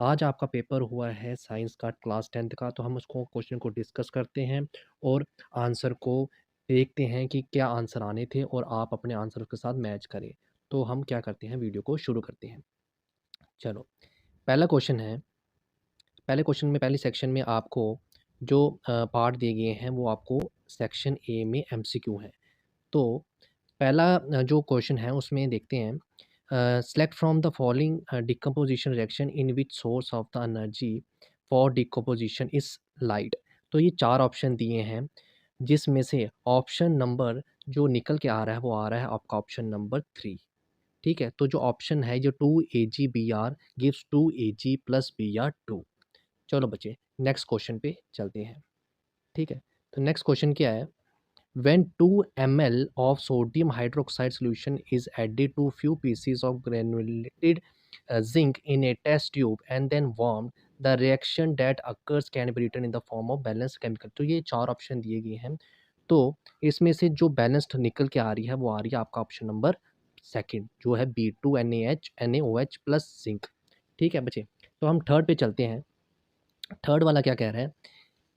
आज आपका पेपर हुआ है साइंस का क्लास 10th का, तो हम उसको क्वेश्चन को डिस्कस करते हैं और आंसर को देखते हैं कि क्या आंसर आने थे और आप अपने आंसर के साथ मैच करें। तो हम क्या करते हैं, वीडियो को शुरू करते हैं। चलो, पहला क्वेश्चन है। पहले क्वेश्चन में, पहले सेक्शन में आपको जो पार्ट दिए गए हैं वो आपको सेक्शन ए में एमसीक्यू है। तो पहला जो क्वेश्चन है उसमें देखते हैं, select from the following decomposition reaction in which source of the energy for decomposition is light. तो ये चार ऑप्शन दिए हैं, जिसमें से ऑप्शन नंबर जो निकल के आ रहा है वो आ रहा है आपका ऑप्शन नंबर 3। ठीक है, तो जो ऑप्शन है जो 2 AgBr गिव्स 2 Ag+Br2। चलो बच्चे, नेक्स्ट क्वेश्चन पे चलते हैं। ठीक है, तो नेक्स्ट क्वेश्चन क्या है। When 2 ml of sodium hydroxide solution is added to few pieces of granulated zinc in a test tube and then warmed, the reaction that occurs can be written in the form of balanced chemical। तो ये चार option दिए गए हैं। तो इसमें से जो बैलेंस्ड निकल के आ रही है वो आ रही है आपका ऑप्शन नंबर सेकंड, जो है B2NaH प्लस जिंक। ठीक है बच्चे, तो हम थर्ड पे चलते हैं। थर्ड वाला क्या कह रहा है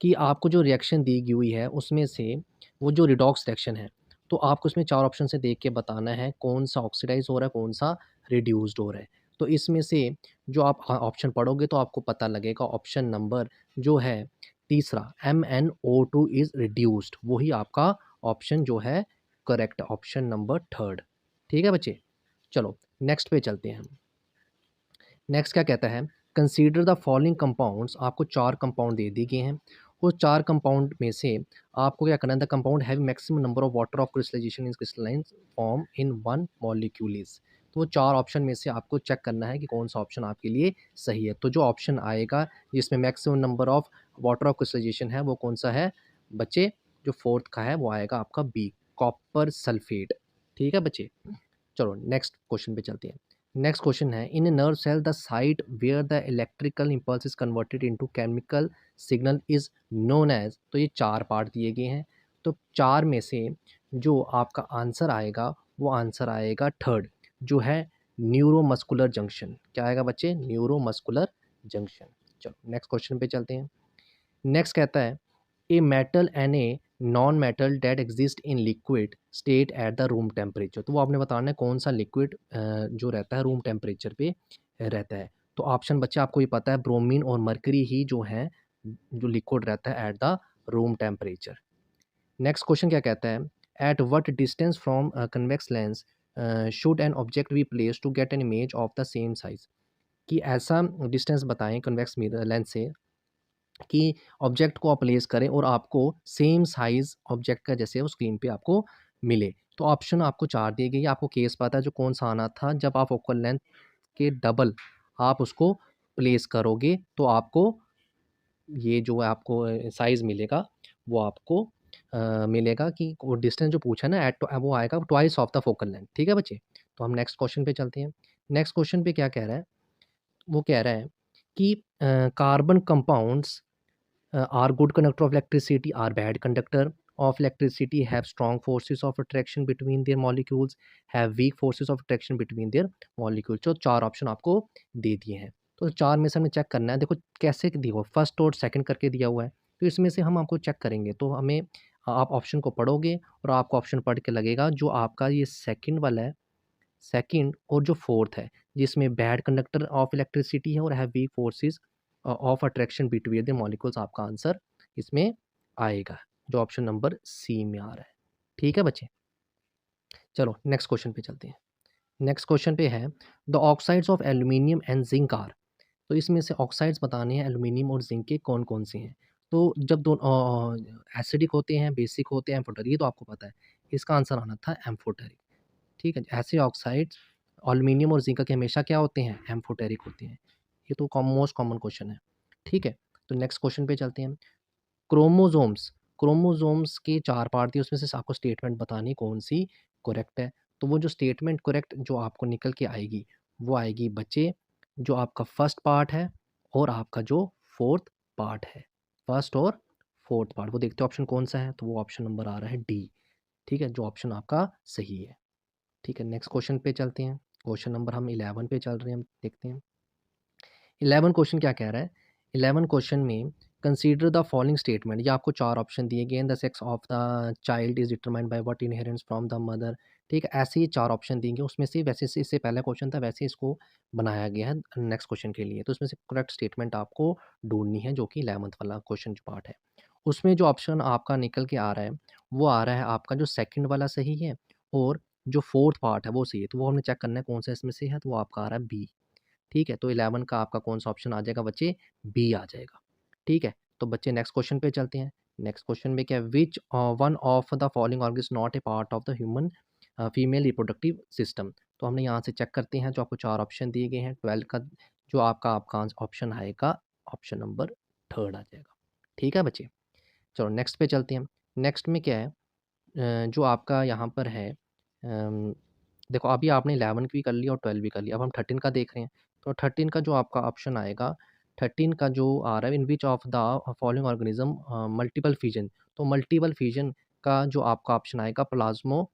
कि आपको जो रिएक्शन दी गई हुई है उसमें से वो जो रिडॉक्स रिएक्शन है, तो आपको उसमें चार ऑप्शन से देख के बताना है कौन सा ऑक्सीडाइज हो रहा है, कौन सा रिड्यूस्ड हो रहा है। तो इसमें से जो आप ऑप्शन पढ़ोगे तो आपको पता लगेगा ऑप्शन नंबर जो है तीसरा MnO2 इज रिड्यूस्ड, वही आपका ऑप्शन जो है करेक्ट, ऑप्शन नंबर थर्ड। ठीक है बच्चे, चलो नेक्स्ट पे चलते हैं हम। नेक्स्ट क्या कहता है, कंसीडर द फॉलोइंग कंपाउंड्स। आपको चार कंपाउंड दे दिए गए हैं। उस चार कंपाउंड में से आपको क्या करना है, the compound have maximum number of water of crystallization in crystalline form in one molecule is. तो वो चार ऑप्शन में से आपको चेक करना है कि कौन सा ऑप्शन आपके लिए सही है। तो जो ऑप्शन आएगा जिसमें maximum number of water of crystallization है वो कौन सा है बच्चे, जो फोर्थ का है वो आएगा आपका बी, कॉपर सल्फेट। ठीक है बच्चे, चलो नेक्स्ट क्वेश्चन पे चलते हैं। नेक्स्ट क्वेश्चन है, in a nerve cell the site where the electrical impulse is converted into chemical signal is known as. तो ये चार पार्ट दिए गए हैं। तो चार में से जो आपका आंसर आएगा वो आंसर आएगा थर्ड, जो है न्यूरोमस्कुलर जंक्शन। क्या आएगा बच्चे, न्यूरोमस्कुलर जंक्शन। चलो नेक्स्ट क्वेश्चन पे चलते हैं। नेक्स्ट कहता है, a metal and a non metal that exist in liquid state at the room temperature. तो वो आपने बताना है कौन सा लिक्विड जो रहता है रूम टेम्परेचर पे रहता है। तो ऑप्शन बच्चे आपको ये पता है, ब्रोमीन और मरकरी ही जो है जो लिक्विड रहता है at the room temperature. Next question क्या कहता है, at what distance from convex lens should an object be place to get an image of the same size. कि ऐसा डिस्टेंस बताएं कन्वेक्स मिरर लेंस से कि ऑब्जेक्ट को आप प्लेस करें और आपको सेम साइज़ ऑब्जेक्ट का जैसे वो स्क्रीन पे आपको मिले। तो ऑप्शन आपको 4 दिए गए हैं, आपको केस पता है जो कौन सा आना था, जब आप फोकल लेंथ के डबल आप उसको प्लेस करोगे तो आपको ये जो है आपको साइज़ मिलेगा, वो आपको मिलेगा कि वो डिस्टेंस जो पूछा ना एट वो आएगा twice of the focal length. ठीक है बच्चे, तो हम नेक्स्ट क्वेश्चन पे चलते हैं। नेक्स्ट क्वेश्चन पे क्या कह रहा है, वो कह रहा है कि carbon compounds are good conductor of electricity, are bad conductor of electricity, have strong forces of attraction between their molecules, have weak forces of attraction between their molecules। तो चार ऑप्शन आपको दे दिए हैं। तो चार में से हमें चेक करना है, देखो कैसे दिया हुआ, फर्स्ट और सेकंड करके दिया हुआ है। तो इसमें से हम आपको चेक करेंगे, तो हमें आप ऑप्शन को पढ़ोगे और आपको ऑप्शन पढ़ के लगेगा जो आपका ये सेकंड वाला है, सेकंड और जो फोर्थ है जिसमें बैड कंडक्टर ऑफ इलेक्ट्रिसिटी है और have weak forces of attraction between the molecules, आपका आंसर इसमें आएगा जो ऑप्शन नंबर सी में आ रहा है। ठीक है बच्चे, चलो नेक्स्ट क्वेश्चन पे चलते हैं। नेक्स्ट क्वेश्चन पे है, the oxides of aluminium and zinc are. तो इसमें से ऑक्साइड्स बताने हैं एल्यूमिनियम और जिंक के कौन कौन से हैं। तो जब दोनों एसिडिक होते हैं, बेसिक होते हैं, एम्फोटेरिक, ये तो आपको पता है। इसका आंसर आना था एम्फोटेरिक। ठीक है, ऐसे ऑक्साइड्स एल्यूमिनियम और जिंक के हमेशा क्या होते हैं, एम्फोटेरिक होते हैं। ये तो मोस्ट कॉमन क्वेश्चन है। ठीक है, तो नेक्स्ट क्वेश्चन पे चलते हैं। क्रोमोसोम्स, क्रोमोसोम्स के चार पार्ट दिए, उसमें से आपको स्टेटमेंट बतानी कौन सी करेक्ट है। तो वो जो स्टेटमेंट करेक्ट जो आपको निकल के आएगी वो आएगी बच्चे, जो आपका फर्स्ट पार्ट है और आपका जो फोर्थ पार्ट है। फर्स्ट और फोर्थ पार्ट वो देखते हो ऑप्शन कौन सा है, तो वो ऑप्शन नंबर आ रहा है डी। ठीक है, जो ऑप्शन आपका सही है। ठीक है, नेक्स्ट क्वेश्चन पे चलते हैं। क्वेश्चन नंबर हम 11 पे चल रहे हैं, हम देखते हैं। 11 क्वेश्चन क्या कह रहा है? 11 क्वेश्चन में कंसीडर द फॉलोइंग स्टेटमेंट, ये आपको 4 ऑप्शन दिए गए हैं। The sex of the child is determined by what inheritance from the mother. ठीक है, ऐसे ही 4 ऑप्शन दिए गए, उसमें से वैसे से इससे पहला क्वेश्चन था, वैसे इसको बनाया गया है नेक्स्ट क्वेश्चन के लिए। तो उसमें से करेक्ट स्टेटमेंट आपको ढूँढनी है, जो कि 11th वाला क्वेश्चन जो पार्ट है। उसमें जो ऑप्शन आपका निकल के आ रहा है, वो आ रहा है आपका जो सेकंड वाला सही है और जो 4th पार्ट है वो सही है। तो वो हमें चेक करना है कौन-सा इसमें से है, तो वो आपका आ रहा है बी। ठीक है, तो 11 का आपका कौन-सा ऑप्शन आ जाएगा बच्चे? बी आ जाएगा। ठीक है, तो बच्चे नेक्स्ट क्वेश्चन पे चलते हैं। नेक्स्ट क्वेश्चन में क्या है? Which one of the following organ is not a part of the human female reproductive system. तो हमने यहाँ से चेक करते हैं, जो आपको 4 ऑप्शन दिए गए हैं, 12 का जो आपका ऑप्शन आएगा, ऑप्शन नंबर 3 आ जाएगा। ठीक है बच्चे? चलो नेक्स्ट पे चलते हैं। नेक्स्ट में क्या है? जो आपका यहाँ पर है, देखो अभी आपने 11 भी कर लिया और 12 भी कर लिया, अब हम 13 का देख रहे हैं। तो 13 का जो आपका ऑप्शन आएगा, 13 का जो आ रहा है, in which of the following organism multiple fission. तो मल्टीपल फिजन का जो आपका ऑप्शन आएगा, प्लाज्मो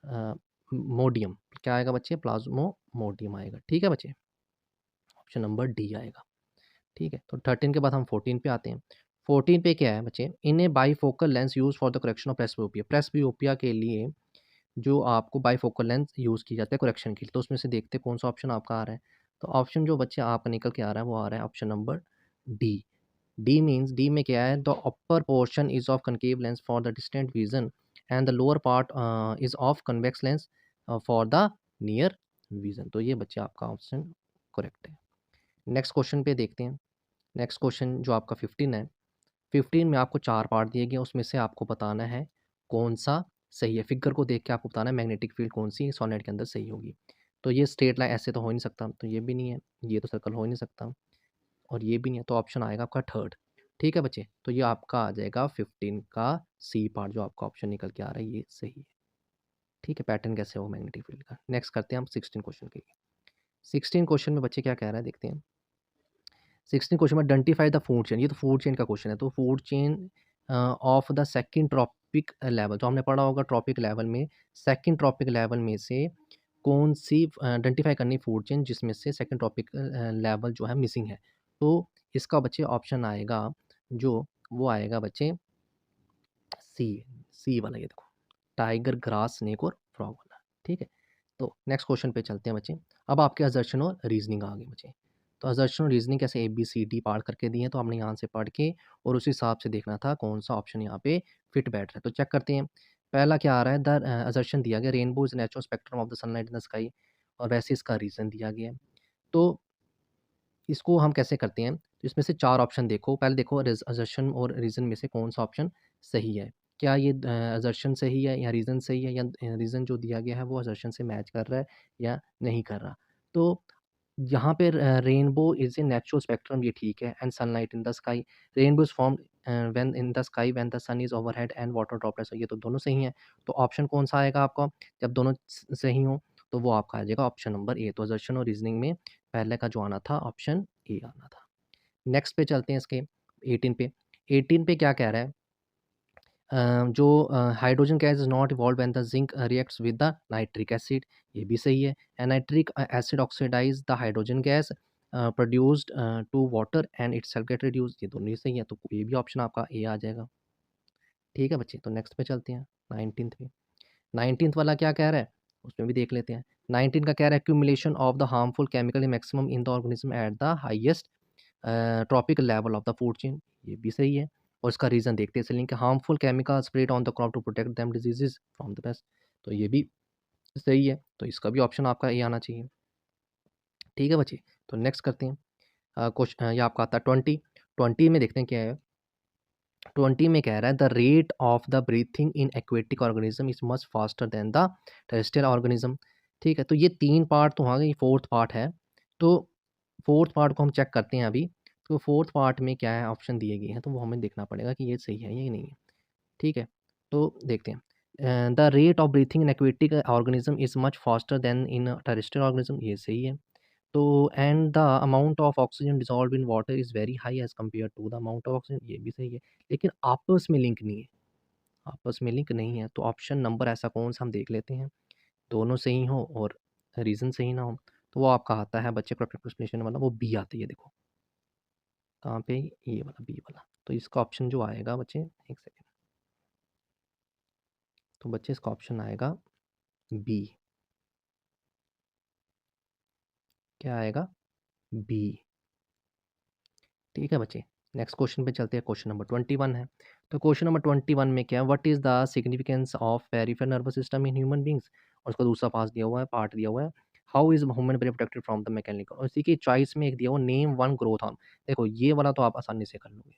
अ, मोडियम। क्या आएगा बच्चे? प्लाज्मोमोडियम आएगा। ठीक है बच्चे? ऑप्शन नंबर डी आएगा। ठीक है, तो 13 के बाद हम 14 पे आते हैं। 14 पे क्या है बच्चे? In a bifocal lens use for the correction of presbyopia. Presbyopia के लिए जो आपको बाइफोकल लेंस यूज़ की जाती है करेक्शन के लिए, तो उसमें से देखते हैं कौन सा ऑप्शन आपका आ रहा है। तो ऑप्शन जो बच्चे आपका निकल के आ रहा है, वो आ रहा है option number D. D means, D में क्या है? The upper portion is of concave lens for the distant vision and the lower part is of convex lens for the near vision. तो ये बच्चे आपका ऑप्शन करेक्ट है। Next question पे देखते हैं। नेक्स्ट क्वेश्चन जो आपका 15 है, 15 में आपको 4 पार्ट दिए गए हैं, उसमें से आपको बताना है कौन-सा सही है। फिगर को देख के आपको बताना है मैग्नेटिक फील्ड कौन-सी सोलेनोइड के अंदर सही होगी। तो ये स्ट्रेट लाइन ऐसे तो हो ही नहीं सकता, तो ये भी नहीं है, ये तो सर्कल हो ही नहीं सकता और ये भी नहीं है, तो ऑप्शन आएगा आपका 3rd। ठीक है बच्चे? तो ये आपका आ जाएगा 15 का सी पार्ट, जो आपका ऑप्शन निकल के आ रहा है, ये सही है। ठीक है, पैटर्न कैसे हो मैग्नेटिक फील्ड का। नेक्स्ट करते हैं हम 16 क्वेश्चन के लिए। 16 क्वेश्चन में बच्चे क्या कह रहा है देखते हैं। 16 क्वेश्चन में आइडेंटिफाई द फूड चेन, ये तो फूड चेन का क्वेश्चन है। तो food chain of the second trophic level, तो हमने पढ़ा होगा ट्रॉपिक लेवल में, सेकंड ट्रॉपिक लेवल में से कौन सी आइडेंटिफाई करनी फूड चेन जिसमें से सेकंड ट्रॉपिक लेवल जो है मिसिंग है। तो इसका बच्चे ऑप्शन आएगा, जो वो आएगा बच्चे सी, सी वाला, ये देखो, टाइगर, ग्रास, स्नेक और फ्रॉग वाला। ठीक है, तो नेक्स्ट क्वेश्चन पे चलते हैं बच्चे। अब आपके असर्शन और रीजनिंग आ गए बच्चे। तो असर्शन और रीजनिंग कैसे ABCD पार्ट करके दिए हैं, तो हमने यहाँ से पढ़ के और उस हिसाब से देखना था कौन सा ऑप्शन यहाँ पे फिट बैठ रहा है। तो चेक करते हैं। पहला क्या आ रहा है? द असर्शन दिया गया, rainbow is natural spectrum of the sunlight in the sky, और वैसे इसका रीज़न दिया गया है। तो इसको हम कैसे करते हैं? तो इसमें से 4 ऑप्शन देखो, पहले देखो असर्शन और रीज़न में से कौन-सा ऑप्शन सही है। क्या ये असर्शन सही है या रीज़न सही है, या रीज़न जो दिया गया है वो असर्शन से मैच कर रहा है या नहीं कर रहा। तो यहाँ पे rainbow is a natural spectrum, ये ठीक है, and sunlight in the sky, rainbow is formed when in the sky when the sun is overhead and water droplets, ये तो दोनों सही हैं। तो ऑप्शन कौन-सा आएगा आपका? जब दोनों सही हों, तो वो आपका आ जाएगा ऑप्शन नंबर ए। तो असर्शन और रीज़निंग में पहले का जो आना था, ऑप्शन ए आना था। नेक्स्ट पे चलते हैं इसके 18 पे। 18 पे क्या कह रहा है? जो hydrogen gas is not evolved when the zinc reacts with the nitric acid, ये भी सही है। And nitric acid oxidize the hydrogen gas produced to water and itself get reduced, ये दोनों ही सही है, तो ये भी ऑप्शन आपका ए आ जाएगा। ठीक है बच्चे? तो नेक्स्ट पे चलते हैं 19th पे। 19th वाला क्या कह रहा है? उसमें भी देख लेते हैं। 19 का कह रहा है accumulation of the harmful chemical maximum in the organism at the highest tropical level of the food chain, ये भी सही है। और इसका रीज़न देखते हैं, चलेंगे कि harmful chemical spread on the crop to protect them diseases from the pest, तो ये भी सही है। तो इसका भी ऑप्शन आपका ए आना चाहिए। ठीक है बच्चे? तो नेक्स्ट करते हैं। ये आपका आता है 20। 20 में देखते हैं क्या है। 20 में कह रहा है the rate of the breathing in aquatic organism is much faster then the terrestrial organism. ठीक है, तो ये 3 पार्ट तो आ गए, 4th पार्ट है। तो 4th पार्ट को हम चेक करते हैं अभी। तो 4th पार्ट में क्या है, ऑप्शन दिए गए हैं, तो वो हमें देखना पड़ेगा कि ये सही है या नहीं है। ठीक है, तो देखते हैं। The rate of breathing in aquatic organism is much faster than in terrestrial organism, ये सही है। तो and the amount of oxygen dissolved in water is very high as compare to the amount of oxygen, ये भी सही है। लेकिन आपस में लिंक नहीं है, आपस में लिंक नहीं है, तो ऑप्शन नंबर ऐसा कौन-सा हम देख लेते हैं, दोनों सही हों और रीज़न सही ना हो। तो वो आपका आता है बच्चे प्रोडक्ट एक्सप्लेनेशन वाला, वो बी आती है, देखो कहाँ पे, ये वाला बी वाला। तो इसका ऑप्शन जो आएगा बच्चे, एक सेकेंड, तो बच्चे इसका ऑप्शन आएगा बी। क्या आएगा, बी। ठीक है बच्चे, नेक्स्ट क्वेश्चन पे चलते हैं। क्वेश्चन नंबर 21 है। तो क्वेश्चन नंबर 21 में क्या है, what is the significance of peripheral nervous system in human beings. और उसका दूसरा पास दिया हुआ है, पार्ट दिया हुआ है, how is human brain protected from the mechanical. और इसी की चॉइस में एक दिया हुआ, नेम वन ग्रोथ हार्म। देखो ये वाला तो आप आसानी से कर लोगे,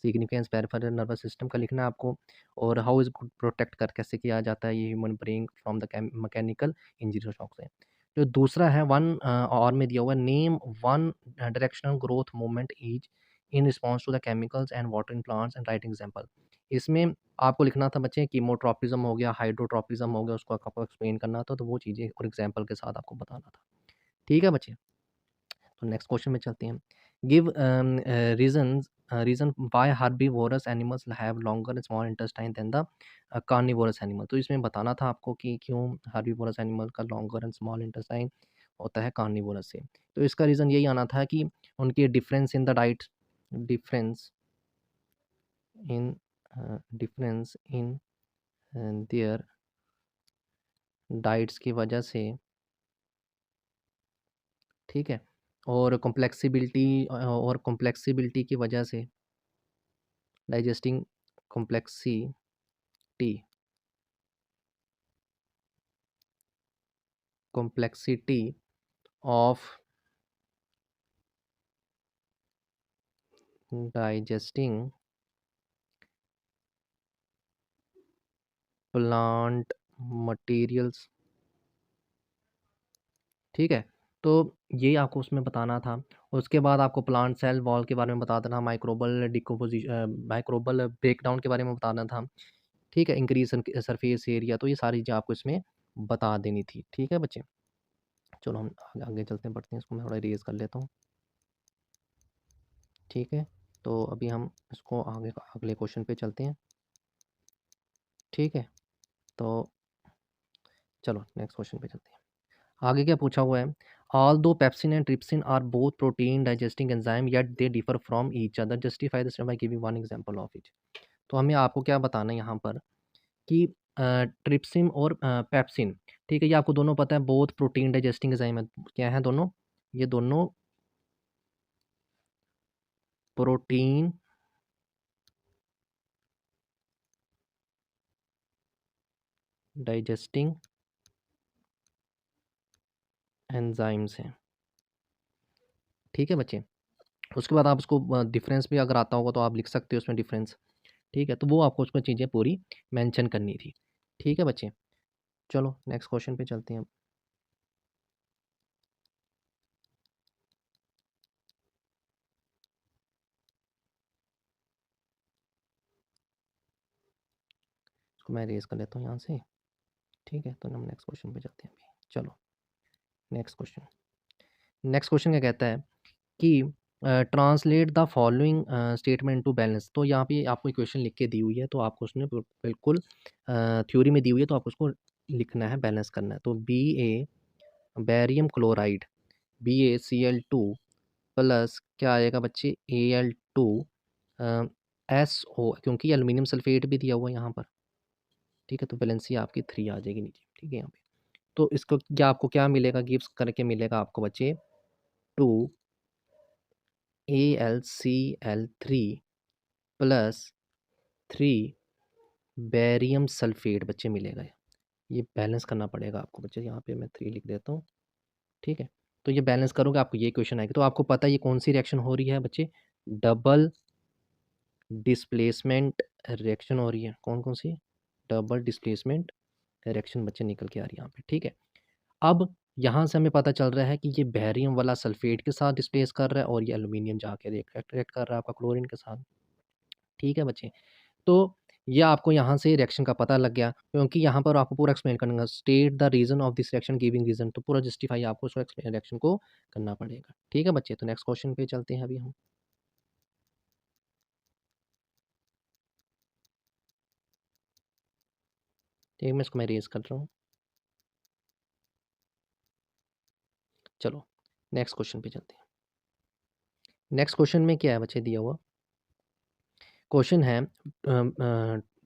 सिग्निफिकेंस पेरिफेरल नर्वस सिस्टम का लिखना है आपको, और हाउ इज प्रोटेक्ट कर कैसे किया जाता है ये human brain from the mechanical injury shock से। जो दूसरा है वन और में दिया हुआ, name one directional growth movement is in response to the chemicals and water in plants and write example. इसमें आपको लिखना था बच्चे, कीमोट्रोपिज्म हो गया, हाइड्रोट्रोपिज्म हो गया, उसको आपको एक्सप्लेन करना था, तो वो चीज़ें और एग्जाम्पल के साथ आपको बताना था। ठीक है बच्चे, तो नेक्स्ट क्वेश्चन में चलते हैं। Give reason why herbivorous animals have longer small intestine than the carnivorous animal. तो इसमें बताना था आपको कि क्यों हर्बीवोरस एनिमल का लॉन्गर एंड स्मॉल इंटेस्टाइन होता है कार्निवोरस से। तो इसका रीज़न यही आना था कि उनकी difference in the diet, difference in difference in their diets की वजह से, ठीक है, और कॉम्प्लेक्सिबिलिटी की वजह से, digesting complexity, complexity of digesting plant materials. ठीक है, तो ये आपको उसमें बताना था। उसके बाद आपको प्लांट सेल वॉल के बारे में बता देना, माइक्रोबल डिकम्पोजिशन, माइक्रोबल ब्रेकडाउन के बारे में बताना था। ठीक है, इंक्रीज सरफेस एरिया, तो ये सारी चीज़ें आपको इसमें बता देनी थी। ठीक है बच्चे, चलो हम आगे आगे चलते हैं, बढ़ते हैं, इसको मैं थोड़ा रेज कर लेता हूँ। ठीक है, तो अभी हम इसको आगे अगले क्वेश्चन पे चलते हैं। ठीक है, तो चलो नेक्स्ट क्वेश्चन पे चलते हैं। आगे क्या पूछा हुआ है, although pepsin and trypsin are both protein digesting enzyme yet they differ from each other, justify this by giving one example of each. तो हमें आपको क्या बताना है यहाँ पर कि ट्रिप्सिन और पेप्सिन, ठीक है, ये आपको दोनों पता है, बोथ प्रोटीन डाइजेस्टिंग एंजाइम है। क्या है दोनों, ये दोनों प्रोटीन डाइजेस्टिंग एंजाइम्स हैं। ठीक है बच्चे, उसके बाद आप उसको डिफरेंस भी अगर आता होगा तो आप लिख सकते हो उसमें डिफरेंस। ठीक है, तो वो आपको उसमें चीज़ें पूरी मेंशन करनी थी। ठीक है बच्चे, चलो नेक्स्ट क्वेश्चन पे चलते हैं। इसको मैं रेज कर लेता हूँ यहाँ से। ठीक है, तो हम नेक्स्ट क्वेश्चन पे चलते हैं अभी। चलो नेक्स्ट क्वेश्चन, नेक्स्ट क्वेश्चन क्या कहता है कि translate the following statement to balance. तो यहाँ पे आपको क्वेश्चन लिख के दी हुई है, तो आपको उसने बिल्कुल थ्योरी में दी हुई है, तो आपको उसको लिखना है, बैलेंस करना है। तो बी ए बैरियम क्लोराइड, BaCl2 प्लस क्या आएगा बच्चे, Al2 SO, क्योंकि एल्यूमिनियम सल्फेट भी दिया हुआ है यहाँ पर। ठीक है, तो वैलेंसी आपकी 3 आ जाएगी नीचे। ठीक है, यहाँ पे तो इसको क्या आपको क्या मिलेगा, गिव्स करके मिलेगा आपको बच्चे 2AlCl3 प्लस 3 बैरियम सल्फेट बच्चे मिलेगा। ये बैलेंस करना पड़ेगा आपको बच्चे, यहाँ पे मैं 3 लिख देता हूँ। ठीक है, तो ये बैलेंस करोगे आपको ये क्वेश्चन आएगा। तो आपको पता है ये कौन सी रिएक्शन हो रही है बच्चे, डबल डिस्प्लेसमेंट रिएक्शन हो रही है। कौन कौन सी, डबल डिस्प्लेसमेंट रिएक्शन बच्चे निकल के आ रही है यहाँ पे। ठीक है, अब यहाँ से हमें पता चल रहा है कि ये बैरियम वाला सल्फेट के साथ डिस्प्लेस कर रहा है, और ये एल्यूमिनियम जाके रिएक्ट कर रहा है आपका क्लोरीन के साथ। ठीक है बच्चे, तो ये आपको यहाँ से रिएक्शन का पता लग गया, क्योंकि यहाँ पर आपको पूरा एक्सप्लेन करना, state the reason of this reaction giving reason, तो पूरा जस्टिफाई आपको उस रिएक्शन को करना पड़ेगा। ठीक है बच्चे, तो नेक्स्ट क्वेश्चन पे चलते हैं अभी हम। ठीक है, मैं इसको मैं रेज कर रहा हूँ। चलो नेक्स्ट क्वेश्चन पे चलते हैं। नेक्स्ट क्वेश्चन में क्या है बच्चे दिया हुआ? क्वेश्चन है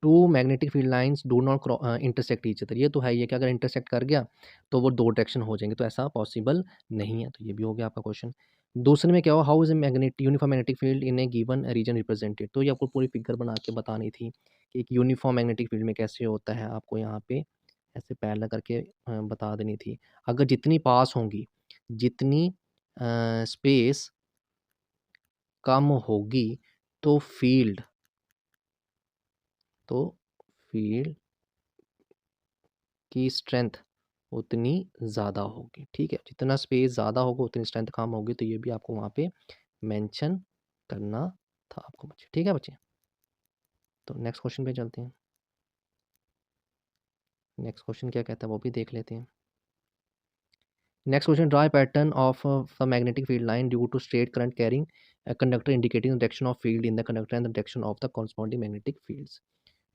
two magnetic field lines do not intersect each other. ये तो है ये कि अगर इंटरसेक्ट कर गया तो वो दो डायरेक्शन हो जाएंगे, तो ऐसा पॉसिबल नहीं है। तो ये भी हो गया आपका क्वेश्चन। दूसरे में क्या हुआ? How is a magnet uniform magnetic field in a given region represented. तो ये आपको पूरी फिगर बना के बतानी थी कि एक यूनिफॉर्म मैग्नेटिक फील्ड में कैसे होता है। आपको यहाँ पे ऐसे पैरेलल करके बता देनी थी। अगर जितनी पास होंगी, जितनी स्पेस कम होगी, तो फील्ड तो फील्ड की स्ट्रेंथ उतनी ज़्यादा होगी। ठीक है, जितना स्पेस ज़्यादा होगा उतनी स्ट्रेंथ कम होगी। तो ये भी आपको वहाँ पे मेंशन करना था आपको बच्चे। ठीक है बच्चे, तो नेक्स्ट क्वेश्चन पे चलते हैं। नेक्स्ट क्वेश्चन क्या कहता है वो भी देख लेते हैं। Next question, draw pattern of the magnetic field line due to straight current carrying conductor indicating the direction of field in the conductor and the direction of the corresponding magnetic fields.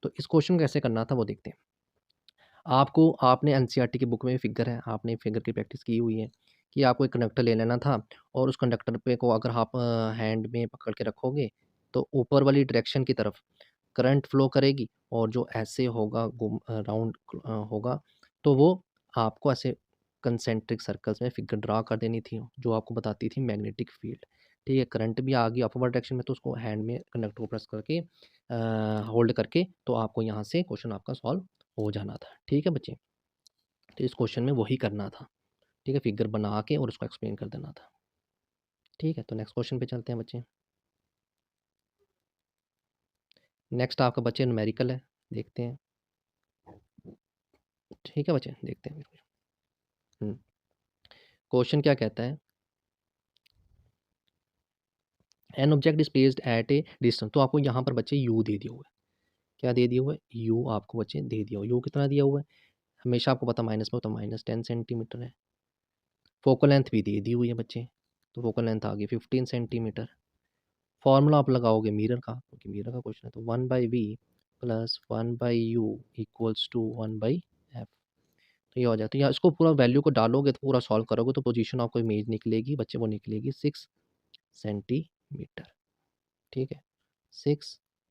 तो इस question को कैसे करना था वो देखते हैं। आपको आपने एनसीईआरटी की बुक में फिगर है, आपने फिगर की प्रैक्टिस की हुई है कि आपको एक कंडक्टर ले लेना था और उस कंडक्टर पे को अगर आप हैंड में पकड़ के रखोगे तो ऊपर वाली डायरेक्शन की तरफ करंट फ्लो करेगी और जो ऐसे होगा राउंड होगा, तो वो आपको ऐसे कंसेंट्रिक सर्कल्स में फिगर ड्रा कर देनी थी जो आपको बताती थी मैग्नेटिक फील्ड। ठीक है, करंट भी आ गई अपवर्ड डायरेक्शन में, तो उसको हैंड में कंडक्टर को प्रेस करके होल्ड करके तो आपको यहाँ से क्वेश्चन आपका सॉल्व हो जाना था। ठीक है बच्चे, तो इस क्वेश्चन में वही करना था। ठीक है, फिगर बना के और उसको एक्सप्लेन कर देना था। ठीक है, तो नेक्स्ट क्वेश्चन पे चलते हैं बच्चे। नेक्स्ट आपका बच्चे न्यूमेरिकल है, देखते हैं। ठीक है बच्चे, देखते हैं। क्वेश्चन क्या कहता है? An object is placed at A distance. तो आपको यहाँ पर बच्चे यू दे दिया हुआ है। क्या दे दिया हुआ है? यू आपको बच्चे दे दिया हुआ। यू कितना दिया हुआ है? हमेशा आपको पता माइनस में होता, -10 सेंटीमीटर है। फोकल लेंथ भी दे दी हुई है बच्चे, तो फोकल लेंथ आ गई 15 सेंटीमीटर। फॉर्मूला आप लगाओगे मिरर का, क्योंकि मिरर का क्वेश्चन है, तो 1/v plus 1/u equals to 1/f। तो ये हो जाए, तो यहाँ इसको पूरा वैल्यू को डालोगे तो पूरा सॉल्व करोगे तो पोजीशन आपको इमेज निकलेगी बच्चे, वो निकलेगी 6 सेंटीमीटर। ठीक है, 6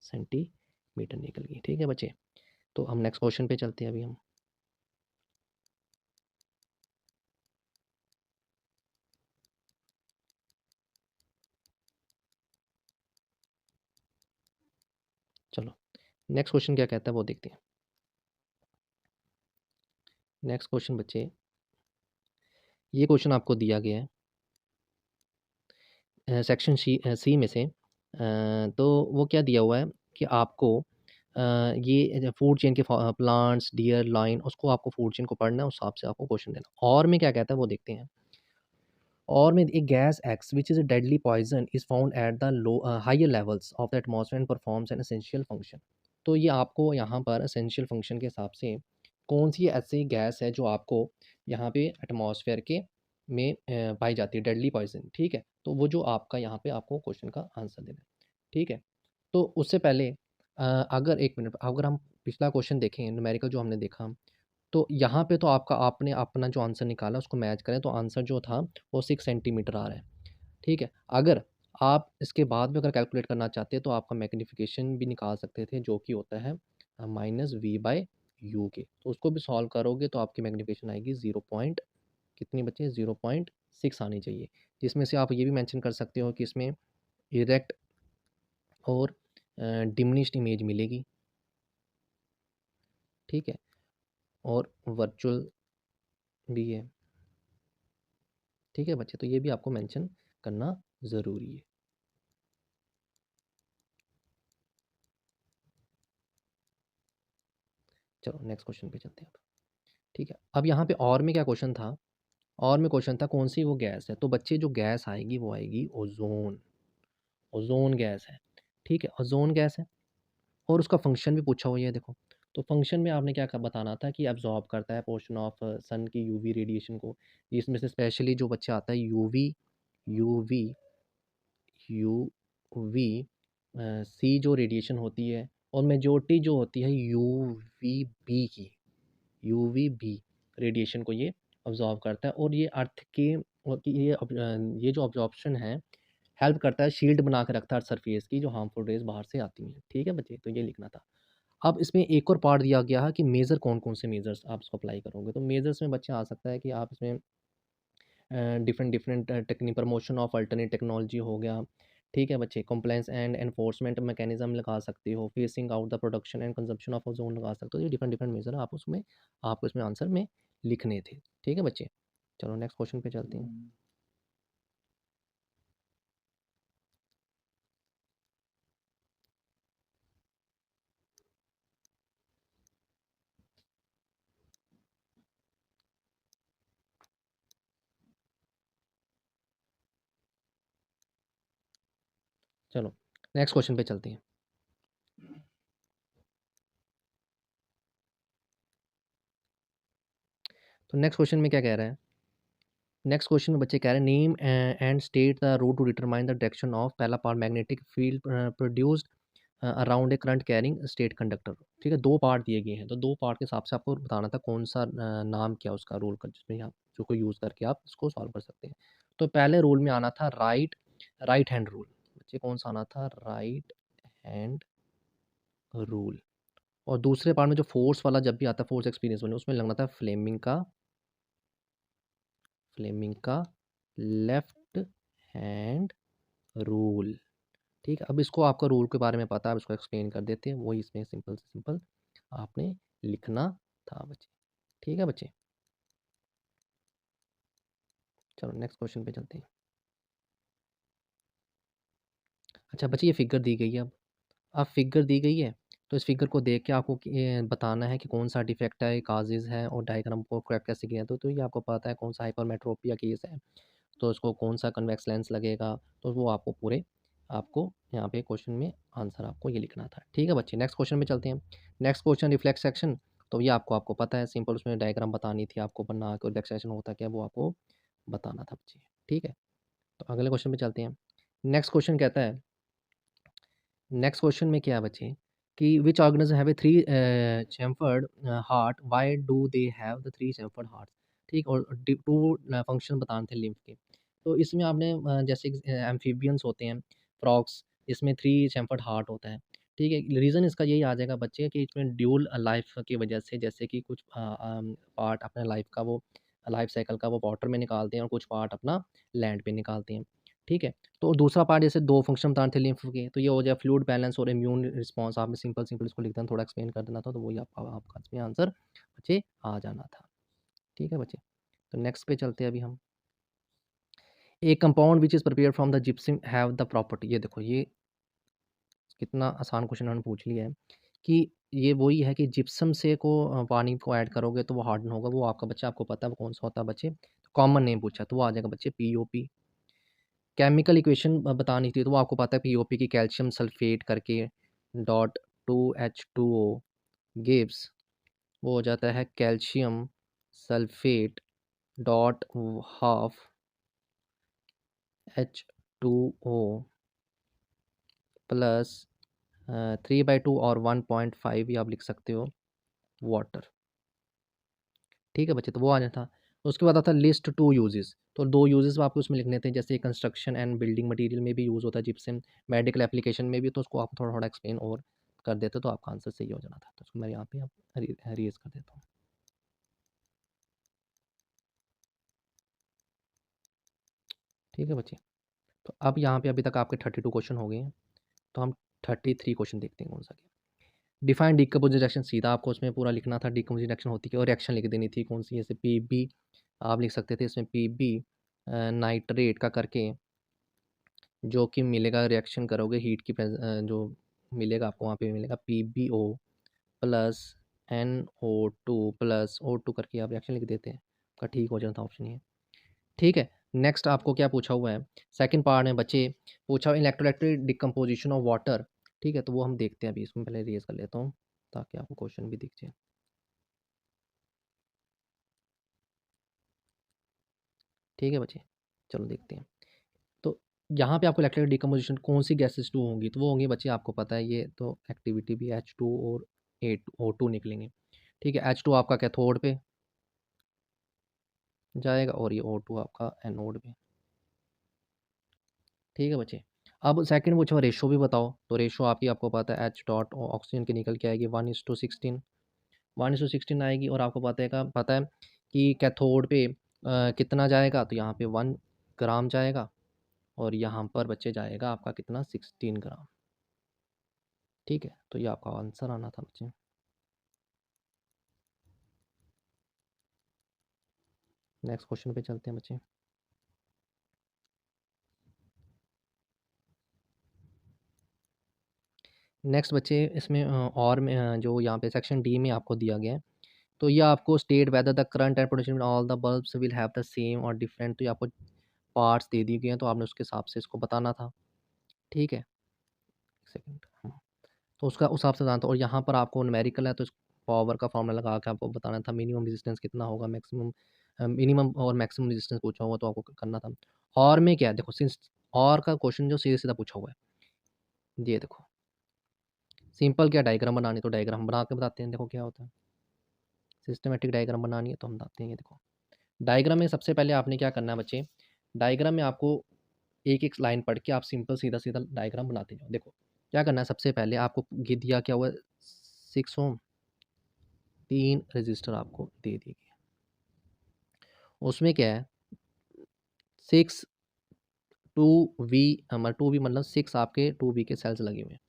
सेंटीमीटर निकल गई। ठीक है बच्चे, तो हम नेक्स्ट क्वेश्चन पे चलते हैं अभी हम। चलो नेक्स्ट क्वेश्चन क्या कहता है वो देखते हैं। नेक्स्ट क्वेश्चन बच्चे, ये क्वेश्चन आपको दिया गया है सेक्शन सी में से। तो वो क्या दिया हुआ है कि आपको ये फूड चेन के प्लांट्स डियर लाइन, उसको आपको फूड चेन को पढ़ना है, उस हिसाब से आपको क्वेश्चन देना। और में क्या कहता है वो देखते हैं। और में एक gas X which is a deadly poison is found at the low higher levels of the atmosphere and performs an essential function. तो ये आपको यहाँ पर एसेंशियल फंक्शन के हिसाब से कौन सी ऐसी गैस है जो आपको यहाँ पे एटमॉस्फेयर के में पाई जाती है, डेडली पॉइजन। ठीक है, तो वो जो आपका यहाँ पे आपको क्वेश्चन का आंसर देना है। ठीक है, तो उससे पहले अगर एक मिनट, अगर हम पिछला क्वेश्चन देखें न्यूमेरिकल जो हमने देखा, तो यहाँ पे तो आपका आपने अपना जो आंसर निकाला उसको मैच करें, तो आंसर जो था वो 6 सेंटीमीटर आ रहा है। ठीक है, अगर आप इसके बाद में अगर कैलकुलेट करना चाहते हैं तो आपका मैग्नीफिकेशन भी निकाल सकते थे, जो कि होता है -v/u के। तो उसको भी सॉल्व करोगे तो आपकी मैग्नीफिकेशन आएगी 0 पॉइंट कितनी बच्चे, 0.6 आनी चाहिए। जिसमें से आप ये भी मेंशन कर सकते हो कि इसमें इरेक्ट और डिमिनिश्ड इमेज मिलेगी। ठीक है, और वर्चुअल भी है। ठीक है बच्चे, तो ये भी आपको मेंशन करना ज़रूरी है। चलो नेक्स्ट क्वेश्चन पे चलते हैं अब। ठीक है, अब यहाँ पे और में क्या क्वेश्चन था? और में क्वेश्चन था कौन सी वो गैस है। तो बच्चे जो गैस आएगी वो आएगी ओजोन। ओजोन गैस है। ठीक है, ओजोन गैस है और उसका फंक्शन भी पूछा हुआ है देखो। तो फंक्शन में आपने क्या बताना था कि एब्जॉर्ब करता है पोर्शन ऑफ सन की यूवी रेडिएशन को। इसमें से स्पेशली जो बच्चा आता है यूवी, यूवी यूवी सी जो रेडिएशन होती है, और मेजोरिटी जो होती है यूवी बी की, यूवी बी रेडिएशन को ये ऑब्जॉर्व करता है। और ये अर्थ के और कि ये जो ऑप्शन है हेल्प करता है, शील्ड बना के रखता है सरफेस की जो हार्मफुल रेज़ बाहर से आती हैं। ठीक है बच्चे? तो ये लिखना था। अब इसमें एक और पार्ट दिया गया है कि मेज़र कौन-कौन से मेज़र्स आप इसको अप्लाई करोगे। तो मेज़र्स में बच्चे आ सकता है कि आप इसमें different different technique promotion of alternate technology हो गया। ठीक है बच्चे? कंप्लायंस एंड एनफोर्समेंट मैकेनिज़्म लगा सकते हो, facing out the production and consumption of ozone लगा सकते हो। ये डिफरेंट डिफरेंट मेज़र आप उसमें आपको इसमें आंसर में लिखने थे। ठीक है बच्चे? चलो नेक्स्ट क्वेश्चन पे चलते हैं। चलो नेक्स्ट क्वेश्चन पे चलते हैं। तो नेक्स्ट क्वेश्चन में क्या कह रहा है? नेक्स्ट क्वेश्चन में बच्चे कह रहे हैं name and state the root to determine the direction of पहला part magnetic field produced around a current carrying straight conductor. ठीक है, 2 पार्ट दिए गए हैं, तो 2 पार्ट के हिसाब से आपको बताना था कौन-सा नाम क्या उसका रूल का जिसमें आप जो को यूज़ करके आप इसको सॉल्व कर सकते हैं। तो पहले रूल में आना था राइट हैंड रूल। बच्चे कौन-सा आना था? Right hand rule. और दूसरे पार्ट में जो फ़ोर्स वाला जब भी आता है फ़ोर्स एक्सपीरियंस वाला उसमें लगना था फ्लेमिंग का लेफ्ट हैंड रूल। ठीक है, अब इसको आपका रूल के बारे में पता है, अब इसको एक्सप्लेन कर देते हैं। वही इसमें सिंपल से सिंपल आपने लिखना था बच्चे। ठीक है बच्चे? चलो नेक्स्ट क्वेश्चन पे चलते हैं। अच्छा बच्चे ये फिगर दी गई है अब फिगर दी गई है, तो इस फिगर को देख के आपको बताना है कि कौन-सा डिफेक्ट है, कॉजेज़ है और डायग्राम को करेक्ट कैसे किया है। तो ये आपको पता है कौन-सा हाइपरमेट्रोपिया केस है, तो इसको कौन-सा कन्वेक्स लेंस लगेगा, तो वो आपको पूरे आपको यहाँ पे क्वेश्चन में आंसर आपको ये लिखना था। ठीक है बच्चे? नेक्स्ट क्वेश्चन में चलते हैं। नेक्स्ट क्वेश्चन रिफ्लेक्स सेक्शन, तो ये आपको पता है सिंपल उसमें डायग्राम बतानी थी आपको बना के रिफ्लेक्स सेक्शन होता क्या है वो आपको बताना था बच्चे। ठीक है? तो अगले क्वेश्चन पे चलते हैं। नेक्स्ट क्वेश्चन कहता है नेक्स्ट क्वेश्चन में क्या है बच्चे कि which organism have a three chamfered heart why do they have the three chamfered heart. ठीक और टू फंक्शन बताने थे लिम्फ के। तो इसमें आपने जैसे एम्फीबियंस होते हैं फ्रॉग्स इसमें थ्री चैम्फर्ड हार्ट होता है। ठीक है रीज़न इसका यही आ जाएगा बच्चे कि इसमें ड्यूल लाइफ की वजह से जैसे कि कुछ पार्ट अपने लाइफ का वो लाइफ साइकिल का वो वाटर में निकालते हैं और कुछ पार्ट अपना लैंड पे निकालते हैं। ठीक है तो दूसरा पार्ट जैसे 2 फंक्शन बताने थे लिम्फ के, तो ये हो जाए फ्लूइड बैलेंस और इम्यून रिस्पॉन्स आपने सिंपल इसको लिख देना, थोड़ा एक्सप्लेन कर देना था, तो वही आपका इसमें आंसर बच्चे आ जाना था। ठीक है बच्चे? तो नेक्स्ट पे चलते हैं अभी हम। ए compound which is prepared from the gypsum have the property. ये देखो ये कितना आसान क्वेश्चन उन्होंने पूछ लिया है कि ये वही है कि जिप्सम से पानी को ऐड करोगे तो वो हार्डन होगा, वो आपका बच्चा आपको पता है वो कौन-सा होता है बच्चे? कॉमन नेम पूछा तो वो आ जाएगा बच्चे पीओपी। केमिकल इक्वेशन बतानी थी तो वो आपको पता है पीओपी की कैल्शियम सल्फेट करके डॉट 2H2O गिव्स वो हो जाता है calcium sulphate dot half H2O plus 3/2 और 1.5 भी आप लिख सकते हो वाटर। ठीक है बच्चे तो वो आ जाता था। उसके बाद आता लिस्ट टू यूजेस, तो 2 यूजेस आपको उसमें लिखने थे जैसे कंस्ट्रक्शन एंड बिल्डिंग मटेरियल में भी यूज़ होता है जिप्सम, मेडिकल एप्लीकेशन में भी, तो उसको आप थोड़ा-थोड़ा एक्सप्लेन और कर देते तो आपका आंसर सही हो जाना था। तो उसको मैं यहाँ पे अब रेज़ कर देता हूँ। ठीक है बच्चे? तो अब यहाँ पे अभी तक आपके 32 क्वेश्चन हो गए हैं, तो हम 33 क्वेश्चन देखते हैं कौन-सा क्या। डिफाइन डीकम्पोजिशन रिएक्शन सीधा आपको उसमें पूरा लिखना था डीकम्पोजिशन रिएक्शन होती है और रिएक्शन लिख देनी थी कौन-सी जैसे पीबी आप लिख सकते थे इसमें पीबी नाइट्रेट का करके जो कि मिलेगा रिएक्शन करोगे हीट की जो मिलेगा आपको वहाँ पे मिलेगा PbO plus NO2 plus O2 करके आप रिएक्शन लिख देते हैं। आपका ठीक हो जाता ऑप्शन ये। ठीक है, नेक्स्ट आपको क्या पूछा हुआ है? सेकंड पार्ट में बच्चे पूछा हुआ इलेक्ट्रोलाइटिक डिकम्पोजिशन ऑफ वाटर। ठीक है, तो वो हम देखते हैं अभी इसमें पहले रेज़ कर लेता हूँ, ताकि आपको क्वेश्चन भी दिख जाए। ठीक है बच्चे? चलो देखते हैं। तो यहाँ पे आपको इलेक्ट्रोलाइटिक डिकम्पोजिशन कौन-सी गैसेज़ 2 होंगी? तो वो होंगी बच्चे आपको पता है ये तो एक्टिविटी भी H2 और A2 O2 निकलेंगे। ठीक है, H2 आपका कैथोड पे जाएगा और ये O2 आपका एनोड में। ठीक है बच्चे। अब सेकंड पूछा रेशो भी बताओ, तो रेशो आपको पता है H डॉट ऑक्सीजन की निकल के आएगी 1:16, 1:16 आएगी। और आपको पता है कि कैथोड पे कितना जाएगा, तो यहाँ पे 1 ग्राम जाएगा और यहाँ पर बच्चे जाएगा आपका कितना 16 ग्राम। ठीक है, तो ये आपका आंसर आना था बच्चे। नेक्स्ट क्वेश्चन पे चलते हैं बच्चे। नेक्स्ट बच्चे इसमें और में जो यहाँ पे सेक्शन डी में आपको दिया गया है, तो ये आपको state whether the current and potential in all the bulbs will have the same और डिफरेंट, तो ये आपको पार्ट्स दे दिए गए हैं, तो आपने उसके हिसाब से इसको बताना था। ठीक है, एक सेकंड। तो उसका उस हिसाब से बताना था। और यहाँ पर आपको न्यूमेरिकल है, तो इस पावर का फॉर्मूला लगा के आपको बताना था मिनिमम रेजिस्टेंस कितना होगा, मैक्सिमम मिनिमम और मैक्सिमम रेजिस्टेंस पूछा हुआ, तो आपको करना था। और में क्या है, देखो सिंस और का क्वेश्चन जो सीधे सीधा पूछा हुआ है, ये देखो सिंपल क्या डायग्राम बनानी, तो डायग्राम बना के बताते हैं। देखो क्या होता है, सिस्टमेटिक डायग्राम बनानी है तो हम बताते हैं। ये देखो डायग्राम में सबसे पहले आपने क्या करना है बच्चे, डायग्राम में आपको एक एक लाइन पढ़ के आप सिंपल सीधा सीधा डायग्राम बनाते जाओ। देखो क्या करना है, सबसे पहले आपको दिया क्या हुआ 6 ओम, 3 रजिस्टर आपको दे दिए गए। उसमें क्या है 6 2 वी, हमारे 2 वी मतलब 6 आपके 2 वी के सेल्स लगे हुए हैं।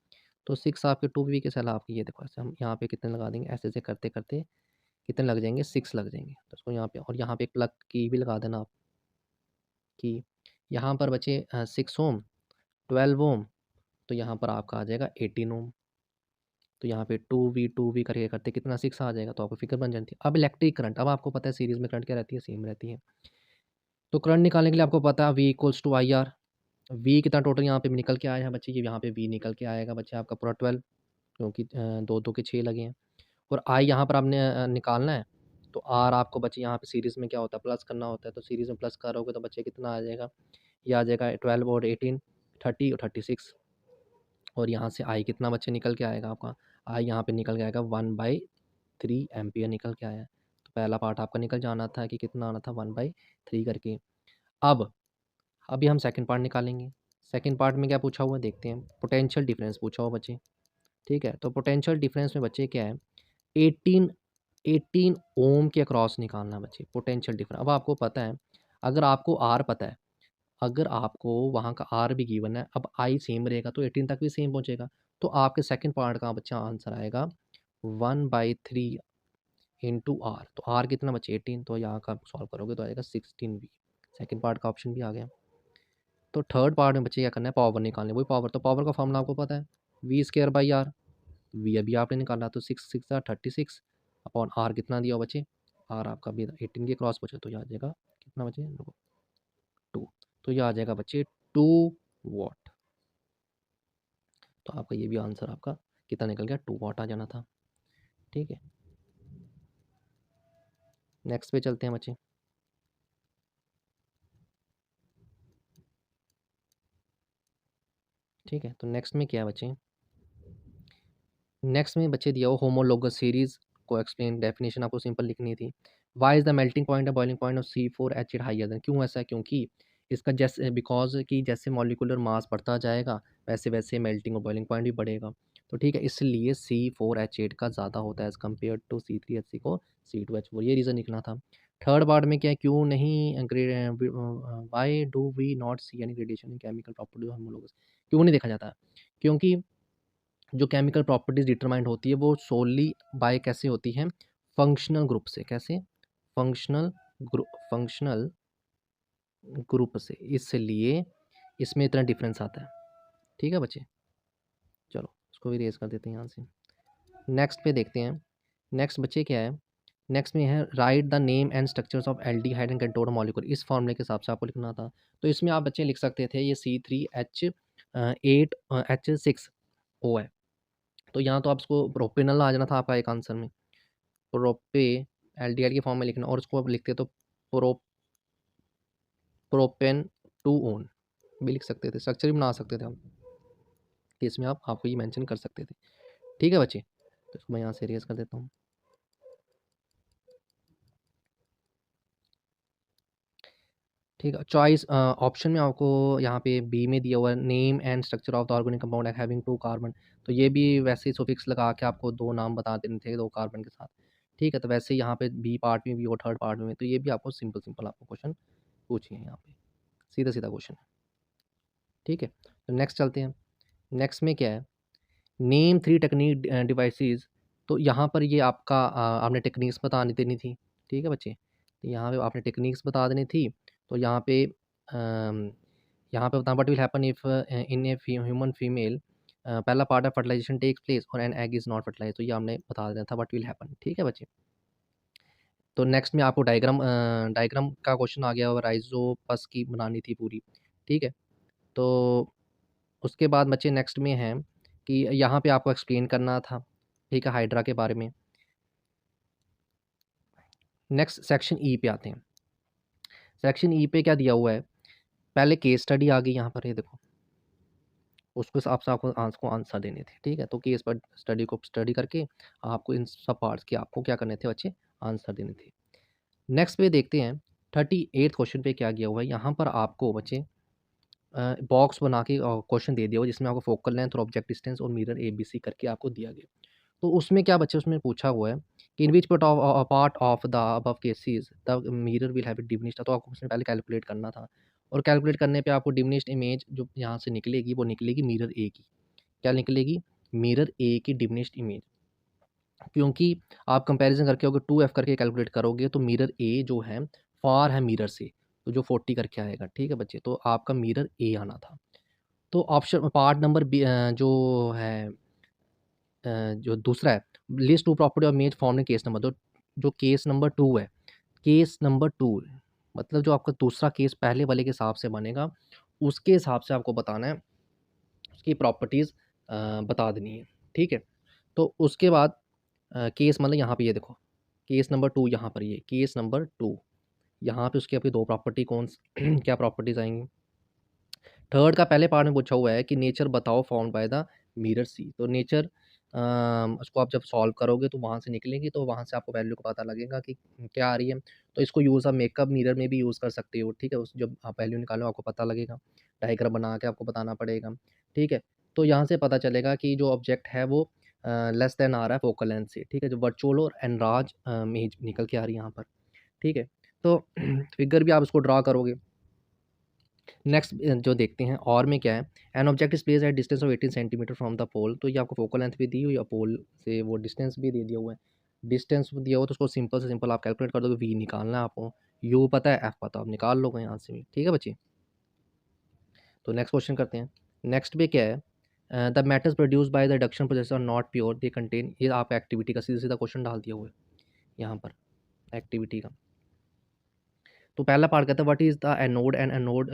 तो 6 आपके 2 वी के सेल आपके, ये देखो ऐसे हम यहाँ पे कितने लगा देंगे, ऐसे ऐसे करते करते कितने लग जाएंगे 6 लग जाएंगे। तो उसको यहाँ पे, और यहाँ पे एक प्लग की भी लगा देना आप की। यहाँ पर बचे 6 ओम, 12 ओम, तो यहाँ पर आपका आ जाएगा 18 ओम। तो यहाँ पे 2 वी करके करते कितना 6 आ जाएगा, तो आपको फिगर बन जाती है। अब इलेक्ट्रिक करंट, अब आपको पता है सीरीज में करंट क्या रहती है, सेम रहती है। तो करंट निकालने के लिए आपको पता है V=IR। वी कितना टोटल यहाँ पे निकल के आया है बच्चे, ये यहाँ पे वी निकल के आएगा बच्चे आपका पूरा 12, क्योंकि दो दो के 6 लगे हैं। और आई यहाँ पर आपने निकालना है, तो आर आपको बच्चे यहाँ पे सीरीज में क्या होता है प्लस करना होता है, तो सीरीज में प्लस करोगे तो बच्चे कितना आ जाएगा, ये आ जाएगा 12 और 18, 30 और 36। और यहाँ से आई कितना बच्चे निकल के आएगा आपका, आई यहाँ पे निकल के आएगा 1/3 एम्पियर निकल के आया। तो पहला पार्ट आपका निकल जाना था कि कितना आना था 1/3 करके। अब अभी हम सेकंड पार्ट निकालेंगे। सेकंड पार्ट में क्या पूछा हुआ है देखते हैं, पोटेंशियल डिफरेंस पूछा हुआ बच्चे। ठीक है, तो पोटेंशियल डिफरेंस में बच्चे क्या है 18 18 ओम के अक्रॉस निकालना है बच्चे पोटेंशियल डिफरेंस। अब आपको पता है, अगर आपको आर पता है, अगर आपको वहाँ का आर भी गिवन है, अब आई सेम रहेगा तो 18 तक भी सेम पहुँचेगा। तो आपके सेकंड पार्ट का बच्चा आंसर आएगा 1/3 × आर। तो आर कितना बच्चे 18, तो यहाँ का सॉल्व करोगे तो आएगा 16 वी। सेकंड पार्ट का ऑप्शन भी आ गया। तो थर्ड पार्ट में बच्चे क्या करना है, पावर निकालनी, वही पावर, तो पावर का फॉर्मूला आपको पता है V²/R। वी अभी आपने निकाला, तो 6 6 36 अपॉन आर कितना दिया हो बच्चे, आर आपका भी 18 के क्रॉस बचे, तो ये आ जाएगा कितना बचे 2। तो ये आ जाएगा बच्चे 2 वाट। तो आपका ये भी आंसर आपका कितना निकल गया 2 वाट आ जाना था। ठीक है, नेक्स्ट पे चलते हैं बच्चे। ठीक है, तो नेक्स्ट में क्या है बच्चे, नेक्स्ट में बच्चे दिया हो होमोलोगस सीरीज को एक्सप्लेन, डेफिनेशन आपको सिंपल लिखनी थी। Why is the melting point of boiling point of C4H higher than, क्यों ऐसा है, क्योंकि इसका जैसे बिकॉज कि जैसे मॉलिकुलर मास बढ़ता जाएगा वैसे वैसे मेल्टिंग और बॉइलिंग पॉइंट भी बढ़ेगा। तो ठीक है, इसलिए C4H8 का ज़्यादा होता है एज़ कम्पेयर टू C3H6 और C2H4, ये रीज़न लिखना था। थर्ड पार्ट में क्या है, क्यों नहीं why do we not see any gradation in chemical property homologous, क्यों नहीं देखा जाता, क्योंकि जो केमिकल प्रॉपर्टीज डिटरमाइंड होती है वो सोली बाय कैसे होती है, फंक्शनल ग्रुप से। कैसे, फंक्शनल ग्रुप से, इसलिए इसमें इतना डिफरेंस आता है। ठीक है बच्चे, चलो उसको भी रेज कर देते हैं यहाँ से। नेक्स्ट पे देखते हैं। नेक्स्ट बच्चे क्या है, नेक्स्ट में है right the name and structures of aldehyde and ketone molecule, इस फॉर्मूले के हिसाब से आपको लिखना था। तो इसमें आप बच्चे लिख सकते थे ये C3H8 H6O है, तो यहाँ तो आपको प्रोपेनल आ जाना था आपका एक आंसर में, प्रोपे एल्डिहाइड के फॉर्म में लिखना, और उसको आप लिखते तो प्रोपेन 2 ओन भी लिख सकते थे, स्ट्रक्चर भी बना सकते थे हम, तो इसमें आप आपको ये मेंशन कर सकते थे। ठीक है बच्चे, तो इसको मैं यहाँ से रेज कर देता हूँ। ठीक है। चॉइस ऑप्शन में आपको यहाँ पे बी में दिया हुआ है name and structure of the organic compound having 2 carbon. तो ये भी वैसे ही सुफिक्स लगा के आपको 2 नाम बता देने थे 2 कार्बन के साथ। ठीक है, तो वैसे ही यहाँ पे बी पार्ट में भी और थर्ड पार्ट में, तो ये भी आपको सिंपल आपको क्वेश्चन पूछिए यहाँ पे। सीधा-सीधा क्वेश्चन है। ठीक है, तो नेक्स्ट चलते हैं। नेक्स्ट में क्या है? Name 3 technique devices. तो यहाँ पर ये आपका आपने टेक्निक्स बतानी देनी थी। ठीक है बच्चे? तो यहाँ पे आपने टेक्निक्स बता देनी थी। तो यहाँ पे बताना what will happen if in a human female पहला part of fertilization takes place और an egg is not fertilized. तो ये हमने बता देना था व्हाट विल हैपन। ठीक है बच्चे? तो नेक्स्ट में आपको डायग्राम का क्वेश्चन आ गया और राइज़ोपस की बनानी थी पूरी। ठीक है? तो उसके बाद बच्चे नेक्स्ट में है कि यहाँ पे आपको एक्सप्लेन करना था, ठीक है, हाइड्रा के बारे में। नेक्स्ट सेक्शन ई पे आते हैं। सेक्शन ई पे क्या दिया हुआ है? पहले केस स्टडी आ गई यहाँ पर, ये देखो। उसके हिसाब से आपको आंसर देने थे, ठीक है? तो केस पर स्टडी को स्टडी करके आपको इन सब पार्ट्स के आपको क्या करने थे बच्चे? आंसर देने थे। नेक्स्ट पे देखते हैं 38th क्वेश्चन पे क्या दिया हुआ है। यहाँ पर आपको बच्चे बॉक्स बना के क्वेश्चन दे दिया हुआ जिसमें आपको फोकल लेंथ और ऑब्जेक्ट डिस्टेंस और मिरर एबीसी करके आपको दिया गया। तो उसमें क्या बच्चे उसमें पूछा हुआ है कि in which part of the above cases the mirror will have it diminished. तो आपको उसमें पहले कैलकुलेट करना था और कैलकुलेट करने पे आपको डिमिनिश्ड इमेज जो यहाँ से निकलेगी वो निकलेगी मिरर ए की। क्या निकलेगी? मिरर ए की डिमिनिश्ड इमेज। क्योंकि आप कंपैरिजन करके अगर 2f करके कैलकुलेट करोगे तो मिरर ए जो है फार है मिरर से, तो जो 40 करके आएगा। ठीक है बच्चे? तो आपका मिरर ए आना था। तो ऑप्शन पार्ट नंबर बी जो है जो दूसरा है list two property of image form in case number, तो जो केस नंबर 2 है, केस नंबर 2 मतलब जो आपका दूसरा केस पहले वाले के हिसाब से बनेगा, उसके हिसाब से आपको बताना है, उसकी प्रॉपर्टीज़ बता देनी है। ठीक है? तो उसके बाद केस मतलब यहाँ पे ये देखो, केस नंबर 2 यहाँ पर, ये केस नंबर 2 यहाँ पे उसकी आपकी 2 प्रॉपर्टी कौन क्या प्रॉपर्टीज़ आएँगी? थर्ड का पहले पार्ट में पूछा हुआ है कि नेचर बताओ फाउंड बाय द मिरर सी। तो नेचर उसको आप जब सॉल्व करोगे तो वहाँ से निकलेगी, तो वहाँ से आपको वैल्यू का पता लगेगा कि क्या आ रही है। तो इसको यूज़ आप मेकअप मिरर में भी यूज़ कर सकते हो। ठीक है? उस जब आप वैल्यू निकालो आपको पता लगेगा। डायग्राम बना के आपको बताना पड़ेगा। ठीक है? तो यहाँ से पता चलेगा कि जो ऑब्जेक्ट है वो लेस देन आ रहा है फोकल लेंथ से। ठीक है? जो वर्चुअल और एनलार्ज इमेज निकल के आ रही है यहाँ पर। ठीक है? तो फिगर भी आप इसको ड्रा करोगे। नेक्स्ट जो देखते हैं और में क्या है, an object is place at distance of 18 centimetre from the pole. तो ये आपको फोकल लेंथ भी दी हुई है, पोल से वो डिस्टेंस भी दे दिया हुआ है। डिस्टेंस दिया हुआ तो उसको सिंपल से सिंपल आप कैलकुलेट कर दोगे, वी निकालना है आपको, यू पता है, एफ पता, आप निकाल लोगे यहाँ से भी। ठीक है बच्चे? तो नेक्स्ट क्वेश्चन करते हैं। नेक्स्ट पे क्या है, the metals produce by the reduction process are not pure they contain. ये आपका एक्टिविटी का सीधा सीधा क्वेश्चन डाल दिया हुआ है यहाँ पर, एक्टिविटी का। तो पहला पार्ट कहता है what is the anode and anode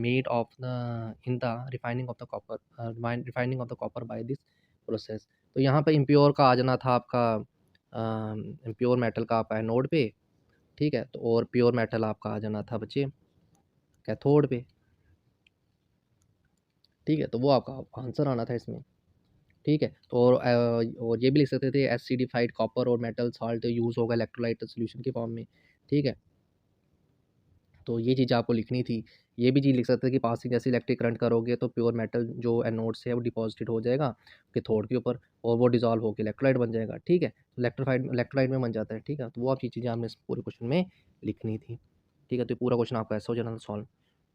made of the in the refining of the copper, refining of the copper by this process. तो यहाँ पे इम्प्योर का आ जाना था आपका, इम्प्योर मेटल का आपका एनोड पे। ठीक है? तो और प्योर मेटल आपका आ जाना था बच्चे कैथोड पे। ठीक है? तो वो आपका आंसर आना था इसमें। ठीक है? तो और ये भी लिख सकते थे एसिडिफाइड कॉपर और मेटल साल्ट यूज़ होगा इलेक्ट्रोलाइट सोल्यूशन के फॉर्म में। ठीक है? तो ये चीज़ आपको लिखनी थी। ये भी चीज़ लिख सकते थे कि पासिंग जैसे इलेक्ट्रिक करंट करोगे तो प्योर मेटल जो एनोड से है वो डिपॉज़िटेड हो जाएगा कैथोड के ऊपर और वो डिसॉल्व होके इलेक्ट्रोलाइट बन जाएगा। ठीक है? इलेक्ट्रोलाइट में बन जाता है। ठीक है? तो वो आप ये चीज़ें आपने इस पूरे क्वेश्चन में लिखनी थी। ठीक है? तो ये पूरा क्वेश्चन आपका ऐसा हो जाना था सॉल्व।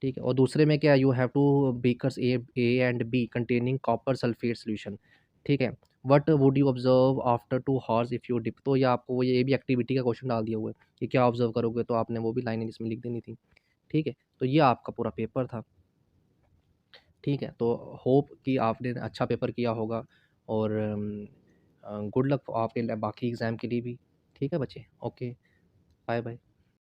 ठीक है? और दूसरे में क्या, you have to beakers A and B containing copper sulphate solution. ठीक है? What would you observe after 2 hours if you dip. तो ये आपको ये भी एक्टिविटी का क्वेश्चन डाल दिया हुआ है कि क्या ऑब्जर्व करोगे, तो आपने वो भी लाइनें इसमें लिख देनी थी। ठीक है? तो ये आपका पूरा पेपर था। ठीक है? तो होप कि आपने अच्छा पेपर किया होगा और गुड लक आपके बाकी एग्ज़ाम के लिए भी। ठीक है बच्चे? Okay, bye bye.